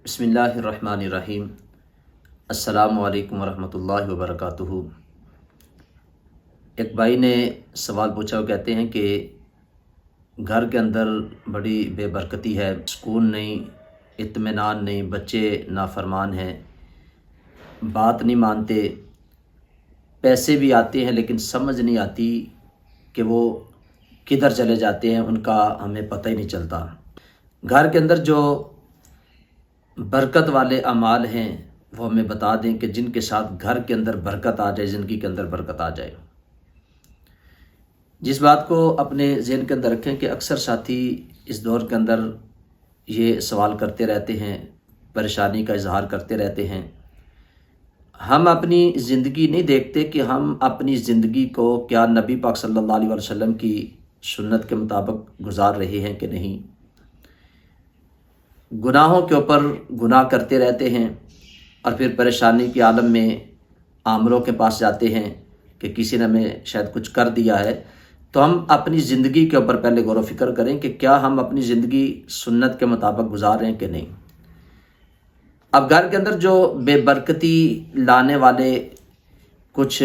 بسم اللہ الرحمن الرحیم۔ السلام علیکم ورحمۃ اللہ وبرکاتہ۔ ایک بھائی نے سوال پوچھا، وہ کہتے ہیں کہ گھر کے اندر بڑی بے برکتی ہے، سکون نہیں، اطمینان نہیں، بچے نافرمان ہیں، بات نہیں مانتے، پیسے بھی آتے ہیں لیکن سمجھ نہیں آتی کہ وہ کدھر چلے جاتے ہیں، ان کا ہمیں پتہ ہی نہیں چلتا۔ گھر کے اندر جو برکت والے اعمال ہیں وہ ہمیں بتا دیں کہ جن کے ساتھ گھر کے اندر برکت آ جائے، زندگی کے اندر برکت آ جائے۔ جس بات کو اپنے ذہن کے اندر رکھیں کہ اکثر ساتھی اس دور کے اندر یہ سوال کرتے رہتے ہیں، پریشانی کا اظہار کرتے رہتے ہیں۔ ہم اپنی زندگی نہیں دیکھتے کہ ہم اپنی زندگی کو کیا نبی پاک صلی اللہ علیہ وسلم کی سنت کے مطابق گزار رہے ہیں کہ نہیں۔ گناہوں کے اوپر گناہ کرتے رہتے ہیں اور پھر پریشانی کے عالم میں عاملوں کے پاس جاتے ہیں کہ کسی نے ہمیں شاید کچھ کر دیا ہے۔ تو ہم اپنی زندگی کے اوپر پہلے غور و فکر کریں کہ کیا ہم اپنی زندگی سنت کے مطابق گزار رہے ہیں کہ نہیں۔ اب گھر کے اندر جو بے برکتی لانے والے کچھ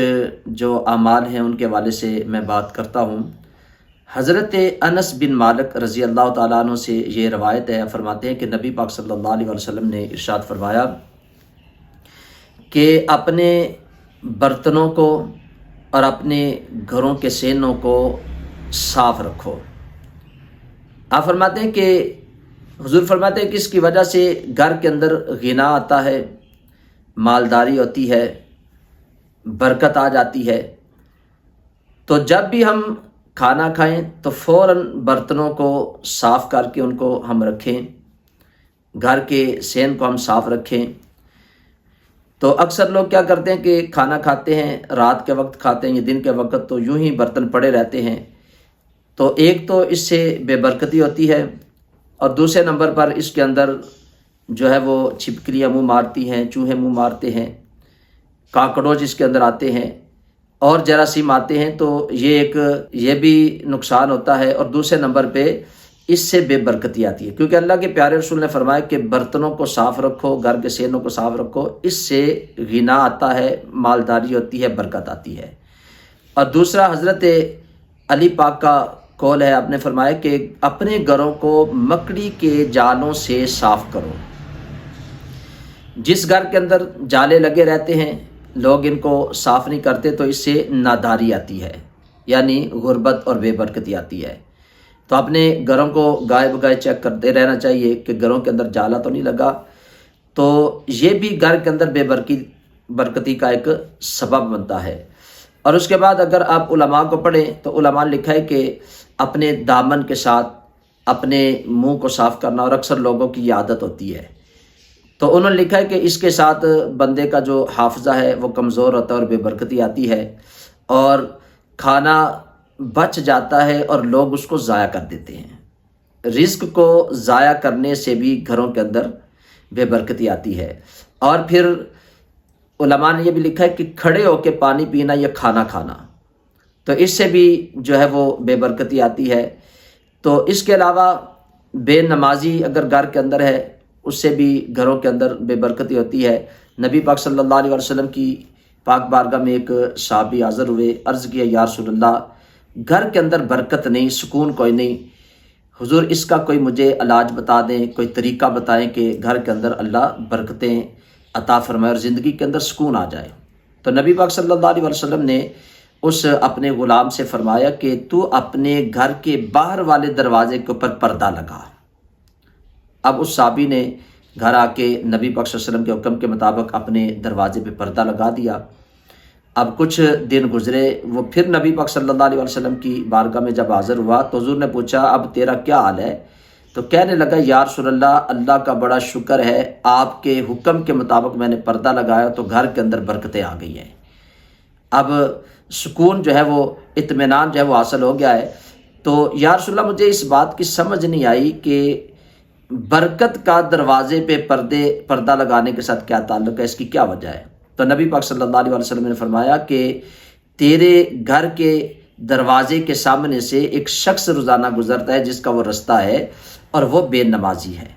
جو اعمال ہیں ان کے حوالے سے میں بات کرتا ہوں۔ حضرت انس بن مالک رضی اللہ تعالیٰ عنہ سے یہ روایت ہے، فرماتے ہیں کہ نبی پاک صلی اللہ علیہ وسلم نے ارشاد فرمایا کہ اپنے برتنوں کو اور اپنے گھروں کے سینوں کو صاف رکھو۔ آپ فرماتے ہیں کہ حضور فرماتے ہیں کہ اس کی وجہ سے گھر کے اندر غنا آتا ہے، مالداری ہوتی ہے، برکت آ جاتی ہے۔ تو جب بھی ہم کھانا کھائیں تو فوراً برتنوں کو صاف کر کے ان کو ہم رکھیں، گھر کے سین کو ہم صاف رکھیں۔ تو اکثر لوگ کیا کرتے ہیں کہ کھانا کھاتے ہیں، رات کے وقت کھاتے ہیں یا دن کے وقت، تو یوں ہی برتن پڑے رہتے ہیں۔ تو ایک تو اس سے بے برکتی ہوتی ہے، اور دوسرے نمبر پر اس کے اندر جو ہے وہ چھپکلیاں منہ مارتی ہیں، چوہے منہ مارتے ہیں، کاکڑوچ اس کے اندر آتے ہیں اور جراثیم آتے ہیں۔ تو یہ بھی نقصان ہوتا ہے، اور دوسرے نمبر پہ اس سے بے برکتی آتی ہے، کیونکہ اللہ کے پیارے رسول نے فرمایا کہ برتنوں کو صاف رکھو، گھر کے سینوں کو صاف رکھو، اس سے غنا آتا ہے، مالداری ہوتی ہے، برکت آتی ہے۔ اور دوسرا حضرت علی پاک کا قول ہے، آپ نے فرمایا کہ اپنے گھروں کو مکڑی کے جالوں سے صاف کرو۔ جس گھر کے اندر جالے لگے رہتے ہیں، لوگ ان کو صاف نہیں کرتے، تو اس سے ناداری آتی ہے، یعنی غربت اور بے برکتی آتی ہے۔ تو اپنے گھروں کو گائے بگائے چیک کرتے رہنا چاہیے کہ گھروں کے اندر جالا تو نہیں لگا۔ تو یہ بھی گھر کے اندر بے برکتی کا ایک سبب بنتا ہے۔ اور اس کے بعد اگر آپ علماء کو پڑھیں تو علماء نے لکھا ہے کہ اپنے دامن کے ساتھ اپنے منہ کو صاف کرنا، اور اکثر لوگوں کی یہ عادت ہوتی ہے۔ تو انہوں نے لکھا ہے کہ اس کے ساتھ بندے کا جو حافظہ ہے وہ کمزور ہوتا ہے اور بے برکتی آتی ہے، اور کھانا بچ جاتا ہے اور لوگ اس کو ضائع کر دیتے ہیں۔ رزق کو ضائع کرنے سے بھی گھروں کے اندر بے برکتی آتی ہے۔ اور پھر علماء نے یہ بھی لکھا ہے کہ کھڑے ہو کے پانی پینا یا کھانا کھانا، تو اس سے بھی جو ہے وہ بے برکتی آتی ہے۔ تو اس کے علاوہ بے نمازی اگر گھر کے اندر ہے، اس سے بھی گھروں کے اندر بے برکتی ہوتی ہے۔ نبی پاک صلی اللہ علیہ وسلم کی پاک بارگاہ میں ایک صحابی حاضر ہوئے، عرض کیا یا رسول اللہ، گھر کے اندر برکت نہیں، سکون کوئی نہیں، حضور اس کا کوئی مجھے علاج بتا دیں، کوئی طریقہ بتائیں کہ گھر کے اندر اللہ برکتیں عطا فرمائے اور زندگی کے اندر سکون آ جائے۔ تو نبی پاک صلی اللہ علیہ وسلم نے اس اپنے غلام سے فرمایا کہ تو اپنے گھر کے باہر والے دروازے کے اوپر پردہ لگا۔ اب اس صحابی نے گھر آ کے نبی پاک صلی اللہ علیہ وسلم کے حکم کے مطابق اپنے دروازے پہ پردہ لگا دیا۔ اب کچھ دن گزرے، وہ پھر نبی پاک صلی اللہ علیہ وسلم کی بارگاہ میں جب حاضر ہوا تو حضور نے پوچھا اب تیرا کیا حال ہے؟ تو کہنے لگا یا رسول اللہ، اللہ کا بڑا شکر ہے، آپ کے حکم کے مطابق میں نے پردہ لگایا تو گھر کے اندر برکتیں آ گئی ہیں۔ اب سکون جو ہے وہ، اطمینان جو ہے وہ حاصل ہو گیا ہے۔ تو یا رسول اللہ، مجھے اس بات کی سمجھ نہیں آئی کہ برکت کا دروازے پہ پردہ لگانے کے ساتھ کیا تعلق ہے، اس کی کیا وجہ ہے؟ تو نبی پاک صلی اللہ علیہ وسلم نے فرمایا کہ تیرے گھر کے دروازے کے سامنے سے ایک شخص روزانہ گزرتا ہے جس کا وہ رستہ ہے، اور وہ بے نمازی ہے۔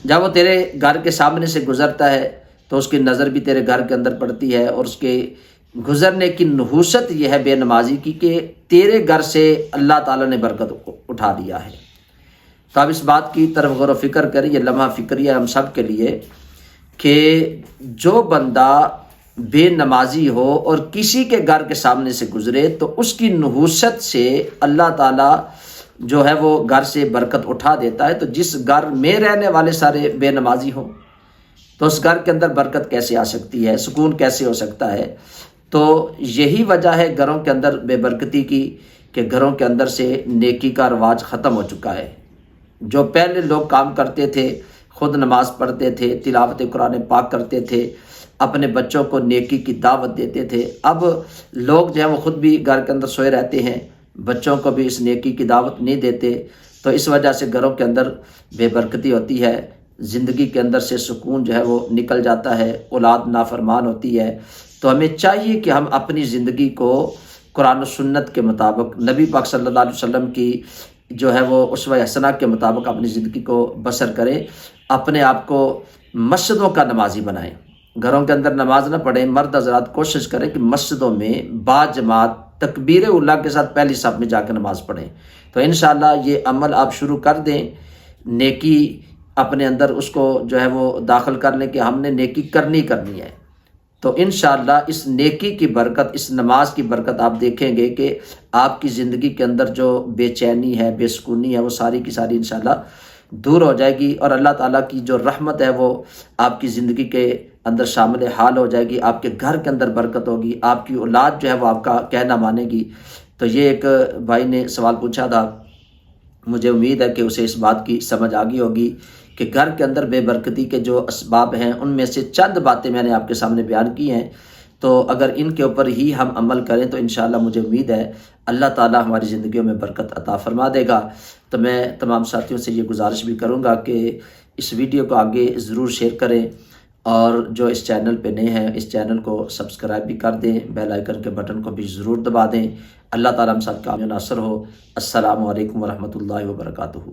جب وہ تیرے گھر کے سامنے سے گزرتا ہے تو اس کی نظر بھی تیرے گھر کے اندر پڑتی ہے، اور اس کے گزرنے کی نحوست یہ ہے بے نمازی کی کہ تیرے گھر سے اللہ تعالیٰ نے برکت اٹھا لیا ہے۔ تو آپ اس بات کی طرف غور و فکر کریں، یہ لمحہ فکریہ ہم سب کے لیے، کہ جو بندہ بے نمازی ہو اور کسی کے گھر کے سامنے سے گزرے تو اس کی نحوست سے اللہ تعالیٰ جو ہے وہ گھر سے برکت اٹھا دیتا ہے۔ تو جس گھر میں رہنے والے سارے بے نمازی ہوں تو اس گھر کے اندر برکت کیسے آ سکتی ہے، سکون کیسے ہو سکتا ہے؟ تو یہی وجہ ہے گھروں کے اندر بے برکتی کی، کہ گھروں کے اندر سے نیکی کا رواج ختم ہو چکا ہے۔ جو پہلے لوگ کام کرتے تھے، خود نماز پڑھتے تھے، تلاوت قرآن پاک کرتے تھے، اپنے بچوں کو نیکی کی دعوت دیتے تھے، اب لوگ جو ہے وہ خود بھی گھر کے اندر سوئے رہتے ہیں، بچوں کو بھی اس نیکی کی دعوت نہیں دیتے۔ تو اس وجہ سے گھروں کے اندر بے برکتی ہوتی ہے، زندگی کے اندر سے سکون جو ہے وہ نکل جاتا ہے، اولاد نافرمان ہوتی ہے۔ تو ہمیں چاہیے کہ ہم اپنی زندگی کو قرآن و سنت کے مطابق، نبی پاک صلی اللہ علیہ وسلم کی جو ہے وہ اسوہ حسنہ کے مطابق اپنی زندگی کو بسر کریں، اپنے آپ کو مسجدوں کا نمازی بنائیں، گھروں کے اندر نماز نہ پڑھیں۔ مرد حضرات کوشش کریں کہ مسجدوں میں با جماعت تکبیر اولیٰ کے ساتھ پہلی صف میں جا کے نماز پڑھیں۔ تو انشاءاللہ یہ عمل آپ شروع کر دیں، نیکی اپنے اندر اس کو جو ہے وہ داخل کر لیں کہ ہم نے نیکی کرنی ہے۔ تو انشاءاللہ اس نیکی کی برکت، اس نماز کی برکت آپ دیکھیں گے کہ آپ کی زندگی کے اندر جو بے چینی ہے، بے سکونی ہے، وہ ساری کی ساری انشاءاللہ دور ہو جائے گی، اور اللہ تعالیٰ کی جو رحمت ہے وہ آپ کی زندگی کے اندر شامل حال ہو جائے گی، آپ کے گھر کے اندر برکت ہوگی، آپ کی اولاد جو ہے وہ آپ کا کہنا مانے گی۔ تو یہ ایک بھائی نے سوال پوچھا تھا، مجھے امید ہے کہ اسے اس بات کی سمجھ آ گئی ہوگی کہ گھر کے اندر بے برکتی کے جو اسباب ہیں ان میں سے چند باتیں میں نے آپ کے سامنے بیان کی ہیں، تو اگر ان کے اوپر ہی ہم عمل کریں تو انشاءاللہ مجھے امید ہے اللہ تعالیٰ ہماری زندگیوں میں برکت عطا فرما دے گا۔ تو میں تمام ساتھیوں سے یہ گزارش بھی کروں گا کہ اس ویڈیو کو آگے ضرور شیئر کریں، اور جو اس چینل پہ نئے ہیں اس چینل کو سبسکرائب بھی کر دیں، بیل آئیکن کے بٹن کو بھی ضرور دبا دیں۔ اللہ تعالیٰ ہم سب کا ناصر ہو۔ السلام علیکم ورحمۃ اللہ وبرکاتہ۔